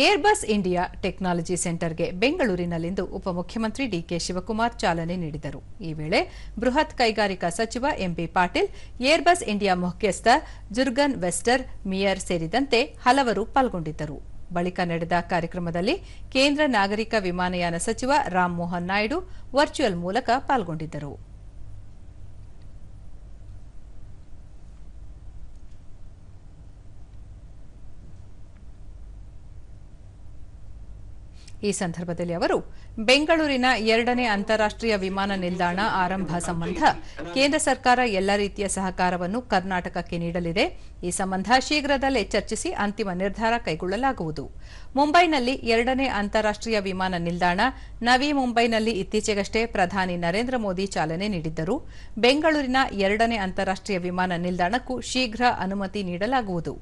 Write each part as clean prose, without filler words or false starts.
Airbus India technology ಸೆಂಟರ್ಗೆ ಬೆಂಗಳೂರಿನಲ್ಲಿಂದು ಉಪಮುಖ್ಯಮಂತ್ರಿ ಡಿಕೆ ಶಿವಕುಮಾರ್ ಚಾಲನೆ ನೀಡಿದರು. ಈ ವೇಳೆ ಬೃಹತ್ ಕೈಗಾರಿಕಾ ಸಚಿವ ಎಂಬಿ ಪಾಟೀಲ್, ಏರ್ಬಸ್ ಇಂಡಿಯಾ ಮುಖ್ಯಸ್ಥ ಜುರ್ಗನ್ ವೆಸ್ಟರ್ ಮಿಯರ್ ಸೇರಿದಂತೆ ಹಲವರು ಪಾಲ್ಗೊಂಡಿದ್ದರು. ಬಳಿಕ ನಡೆದ ಕಾರ್ಯಕ್ರಮದಲ್ಲಿ ಕೇಂದ್ರ ನಾಗರಿಕ ವಿಮಾನಯಾನ ಸಚಿವ ರಾಮಮೋಹನ್ ನಾಯ್ಡು ವರ್ಚುವಲ್ ಮೂಲಕ ಪಾಲ್ಗೊಂಡಿದ್ದರು. ಈ ಸಂದರ್ಭದಲ್ಲಿ ಅವರು ಬೆಂಗಳೂರಿನ 2ನೇ ಅಂತಾರಾಷ್ಟ್ರೀಯ ವಿಮಾನ ನಿಲ್ದಾಣ ಆರಂಭ ಸಂಬಂಧ ಕೇಂದ್ರ ಸರ್ಕಾರ ಎಲ್ಲ ರೀತಿಯ ಸಹಕಾರವನ್ನು ಕರ್ನಾಟಕಕ್ಕೆ ನೀಡಲಿದೆ. ಈ ಸಂಬಂಧ ಶೀಘ್ರದಲ್ಲೇ ಚರ್ಚಿಸಿ ಅಂತಿಮ ನಿರ್ಧಾರ ಕೈಗೊಳ್ಳಲಾಗುವುದು. ಮುಂಬೈನಲ್ಲಿ 2ನೇ ಅಂತಾರಾಷ್ಟ್ರೀಯ ವಿಮಾನ ನಿಲ್ದಾಣ ನವಿ ಮುಂಬೈನಲ್ಲಿ ಇತ್ತೀಚೆಗಷ್ಟೇ ಪ್ರಧಾನಿ ನರೇಂದ್ರ ಮೋದಿ ಚಾಲನೆ ನೀಡಿದ್ದರು. ಬೆಂಗಳೂರಿನ 2ನೇ ಅಂತಾರಾಷ್ಟ್ರೀಯ ವಿಮಾನ ನಿಲ್ದಾಣಕ್ಕೂ ಶೀಘ್ರ ಅನುಮತಿ ನೀಡಲಾಗುವುದು.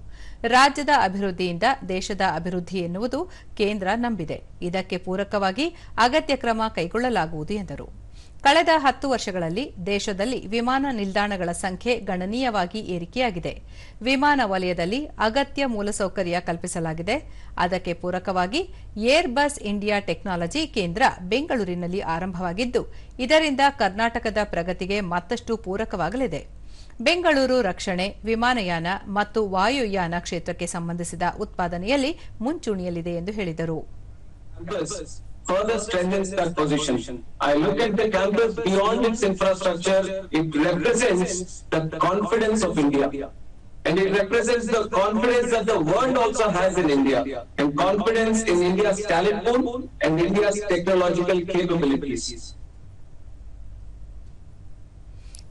ರಾಜ್ಯದ ಅಭಿವೃದ್ಧಿಯಿಂದ ದೇಶದ ಅಭಿವೃದ್ಧಿ ಎನ್ನುವುದು ಕೇಂದ್ರ ನಂಬಿದೆ. ಇದಕ್ಕೆ ಪೂರಕವಾಗಿ ಅಗತ್ಯ ಕ್ರಮ ಕೈಗೊಳ್ಳಲಾಗುವುದು ಎಂದರು. ಕಳೆದ 10 ವರ್ಷಗಳಲ್ಲಿ ದೇಶದಲ್ಲಿ ವಿಮಾನ ನಿಲ್ದಾಣಗಳ ಸಂಖ್ಯೆ ಗಣನೀಯವಾಗಿ ಏರಿಕೆಯಾಗಿದೆ. ವಿಮಾನ ವಲಯದಲ್ಲಿ ಅಗತ್ಯ ಮೂಲಸೌಕರ್ಯ ಕಲ್ಪಿಸಲಾಗಿದೆ. ಅದಕ್ಕೆ ಪೂರಕವಾಗಿ ಏರ್ಬಸ್ ಇಂಡಿಯಾ ಟೆಕ್ನಾಲಜಿ ಕೇಂದ್ರ ಬೆಂಗಳೂರಿನಲ್ಲಿ ಆರಂಭವಾಗಿದ್ದು, ಇದರಿಂದ ಕರ್ನಾಟಕದ ಪ್ರಗತಿಗೆ ಮತ್ತಷ್ಟು ಪೂರಕವಾಗಲಿದೆ. ಬೆಂಗಳೂರು ರಕ್ಷಣೆ, ವಿಮಾನಯಾನ ಮತ್ತು ವಾಯುಯಾನ ಕ್ಷೇತ್ರಕ್ಕೆ ಸಂಬಂಧಿಸಿದ ಉತ್ಪಾದನೆಯಲ್ಲಿ ಮುಂಚೂಣಿಯಲ್ಲಿದೆ ಎಂದು ಹೇಳಿದರು. Further strengthens that position. I look at the campus beyond its infrastructure. It represents the confidence of India. And it represents the confidence that the world also has in India. And confidence in India's talent pool and India's technological capabilities.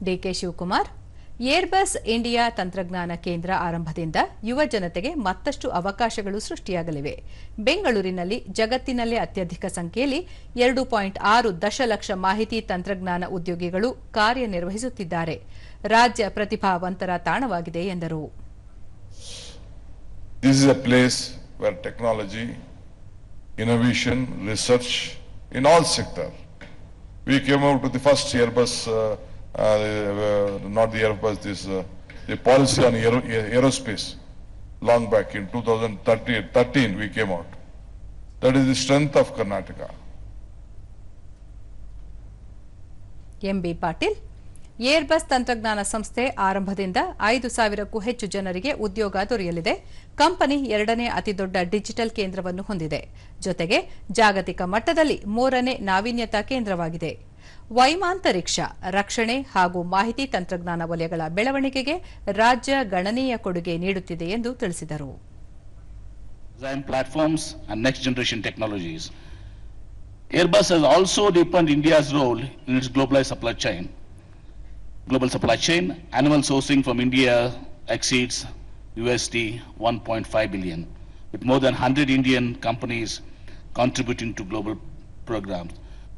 D K Shivakumar, Airbus India ತಂತ್ರಜ್ಞಾನ ಕೇಂದ್ರ ಆರಂಭದಿಂದ ಯುವ ಜನತೆಗೆ ಮತ್ತಷ್ಟು ಅವಕಾಶಗಳು ಸೃಷ್ಟಿಯಾಗಲಿವೆ. ಬೆಂಗಳೂರಿನಲ್ಲಿ ಜಗತ್ತಿನಲ್ಲೇ ಅತ್ಯಧಿಕ ಸಂಖ್ಯೆಯಲ್ಲಿ 2.6 ದಶಲಕ್ಷ ಮಾಹಿತಿ ತಂತ್ರಜ್ಞಾನ ಉದ್ಯೋಗಿಗಳು ಕಾರ್ಯನಿರ್ವಹಿಸುತ್ತಿದ್ದಾರೆ. ರಾಜ್ಯ ಪ್ರತಿಭಾವಂತರ ತಾಣವಾಗಿದೆ ಎಂದರು. This is a place where technology, innovation, research in all sectors. We came out with the first Airbus not the Airbus, the policy on aerospace long back in 2013 we came out. That is the strength of Karnataka. M B Patil, Airbus ತಂತ್ರಜ್ಞಾನ ಸಂಸ್ಥೆ ಆರಂಭದಿಂದ 5,000ಕ್ಕೂ ಹೆಚ್ಚು ಜನರಿಗೆ ಉದ್ಯೋಗ ದೊರೆಯಲಿದೆ. Company 2ನೇ ಅತಿದೊಡ್ಡ digital ಕೇಂದ್ರವನ್ನು ಹೊಂದಿದೆ. ಜೊತೆಗೆ ಜಾಗತಿಕ ಮಟ್ಟದಲ್ಲಿ 3ನೇ ನಾವೀನ್ಯತಾ ಕೇಂದ್ರವಾಗಿದೆ. ವೈಮಾಂತರಿಕ್ಷ, ರಕ್ಷಣೆ ಹಾಗೂ ಮಾಹಿತಿ ತಂತ್ರಜ್ಞಾನ ವಲಯಗಳ ಬೆಳವಣಿಗೆಗೆ ರಾಜ್ಯ ಗಣನೀಯ ಕೊಡುಗೆ ನೀಡುತ್ತಿದೆ ಎಂದು ತಿಳಿಸಿದರು. Design platforms and next generation technologies. Airbus has also deepened India's role in its globalized supply chain. Global supply chain annual sourcing from India exceeds USD 1.5 billion, with more than 100 Indian companies contributing to global programs.